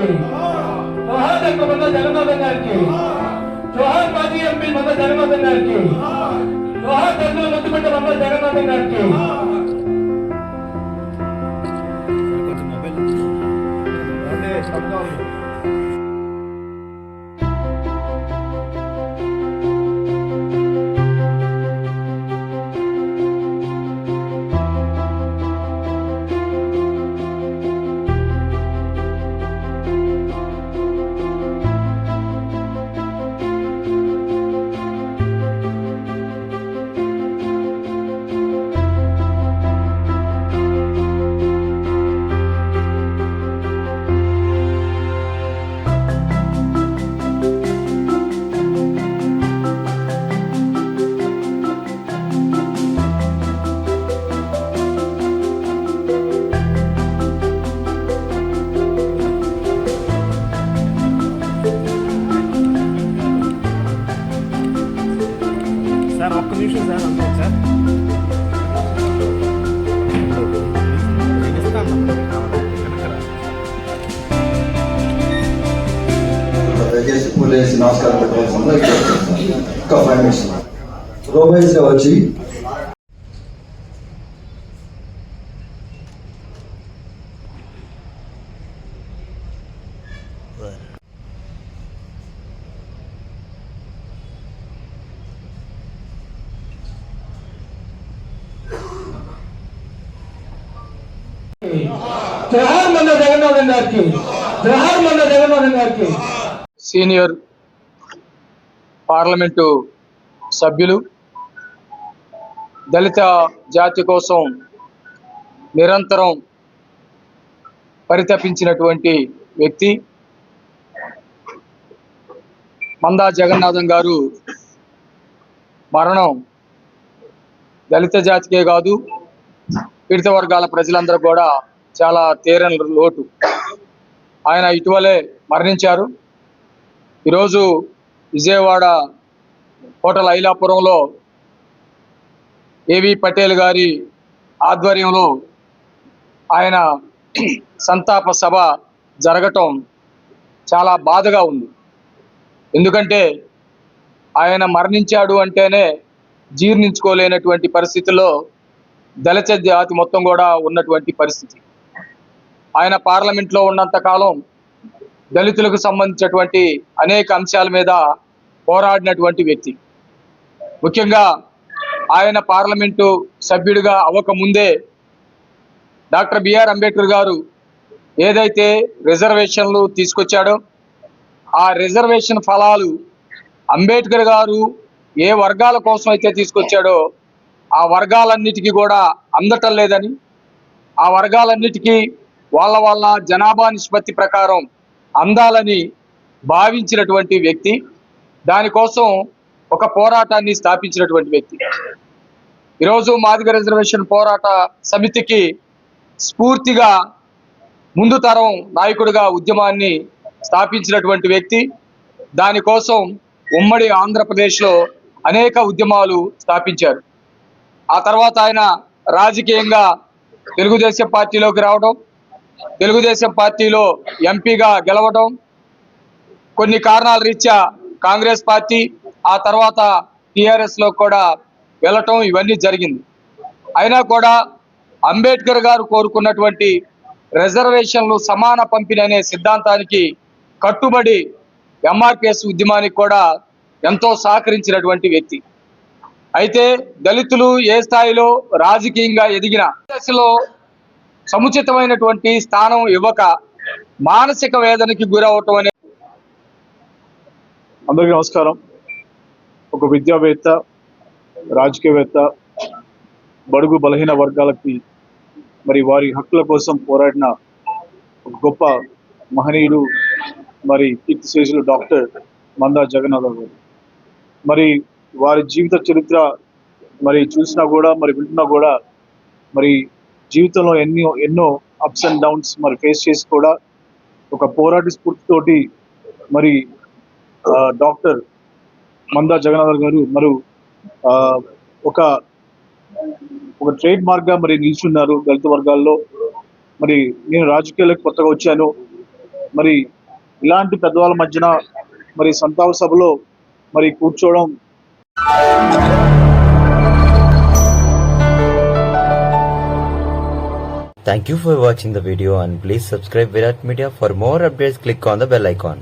జోహార్ doctor మంద జగన్నాథం గారికి, జోహార్ మాజీ ఎంపీ మంద జగన్నాథం గారికి, జోహార్ దళితుల ముద్దుబిడ్డ మంద జగన్నాథం గారికి. ఒక్క నిమిషం సార్, అంతే సార్. దయచేసి పూలేసి నమస్కారం పెట్టుకోవాల్సిందో ఒక 5 minutes రోబైస్గా వచ్చి జోహార్ మంద జగన్నాథం గారికి, జోహార్ మంద జగన్నాథం గారికి. సీనియర్ పార్లమెంటు సభ్యులు, దళిత జాతి కోసం నిరంతరం పరితపించినటువంటి వ్యక్తి మందా జగన్నాథం గారు మరణం దళిత జాతికే కాదు, పీడిత వర్గాల ప్రజలందరూ కూడా చాలా తీరని లోటు. ఆయన ఇటీవలే మరణించారు. ఈరోజు విజయవాడ హోటల్ ఐలాపురంలో ఏవి పటేల్ గారి ఆధ్వర్యంలో ఆయన సంతాప సభ జరగటం చాలా బాధగా ఉంది. ఎందుకంటే ఆయన మరణించాడు అంటేనే జీర్ణించుకోలేనటువంటి పరిస్థితుల్లో దళిత జాతి మొత్తం కూడా ఉన్నటువంటి పరిస్థితి. ఆయన పార్లమెంట్లో ఉన్నంత కాలం దళితులకు సంబంధించినటువంటి అనేక అంశాల మీద పోరాడినటువంటి వ్యక్తి. ముఖ్యంగా ఆయన పార్లమెంటు సభ్యుడిగా అవ్వకముందే డాక్టర్ బిఆర్ అంబేద్కర్ గారు ఏదైతే రిజర్వేషన్లు తీసుకొచ్చాడో ఆ రిజర్వేషన్ ఫలాలు అంబేద్కర్ గారు ఏ వర్గాల కోసం అయితే తీసుకొచ్చాడో ఆ వర్గాలన్నిటికీ కూడా అందటం లేదని, ఆ వర్గాలన్నిటికీ వాళ్ళ జనాభా నిష్పత్తి ప్రకారం అందాలని భావించినటువంటి వ్యక్తి, దానికోసం ఒక పోరాటాన్ని స్థాపించినటువంటి వ్యక్తి. ఈరోజు మాదిగ రిజర్వేషన్ పోరాట సమితికి స్ఫూర్తిగా ముందు తరం నాయకుడిగా ఉద్యమాన్ని స్థాపించినటువంటి వ్యక్తి. దానికోసం ఉమ్మడి ఆంధ్రప్రదేశ్లో అనేక ఉద్యమాలు స్థాపించారు. ఆ తర్వాత ఆయన రాజకీయంగా తెలుగుదేశం పార్టీలోకి రావడం, తెలుగుదేశం పార్టీలో ఎంపీగా గెలవడం, కొన్ని కారణాల రీత్యా కాంగ్రెస్ పార్టీ, ఆ తర్వాత టీఆర్ఎస్లో కూడా వెళ్ళటం, ఇవన్నీ జరిగింది. అయినా కూడా అంబేద్కర్ గారు కోరుకున్నటువంటి రిజర్వేషన్లు సమాన పంపిణీ అనే సిద్ధాంతానికి కట్టుబడి ఎంఆర్పిఎస్ ఉద్యమానికి కూడా ఎంతో సహకరించినటువంటి వ్యక్తి. అయితే దళితులు ఏ స్థాయిలో రాజకీయంగా ఎదిగిన దశలో సముచితమైనటువంటి స్థానం ఇవ్వక మానసిక వేదనకి గురవటం అనే. అందరికీ నమస్కారం. ఒక విద్యావేత్త, రాజకీయవేత్త, బడుగు బలహీన వర్గాలకి మరి వారి హక్కుల కోసం పోరాడిన ఒక గొప్ప మహనీయుడు, మరి కీర్తిశేషులు డాక్టర్ మందా జగన్నాథం గారు. మరి వారి జీవిత చరిత్ర మరి చూసినా కూడా, మరి వింటున్నా కూడా, మరి జీవితంలో ఎన్నో అప్స్ అండ్ డౌన్స్ మరి ఫేస్ చేసి కూడా ఒక పోరాట స్ఫూర్తితోటి మరి డాక్టర్ మందా జగన్నాథం గారు మరి ఒక ట్రేడ్ మార్క్గా మరి నిల్చున్నారు దళిత వర్గాల్లో. మరి నేను రాజకీయాలకు కొత్తగా వచ్చాను, మరి ఇలాంటి పెద్దవాళ్ళ మధ్యన మరి సంతాప సభలో మరి కూర్చోవడం Thank you for watching the video and please subscribe Virat Media. For more updates, click on the bell icon.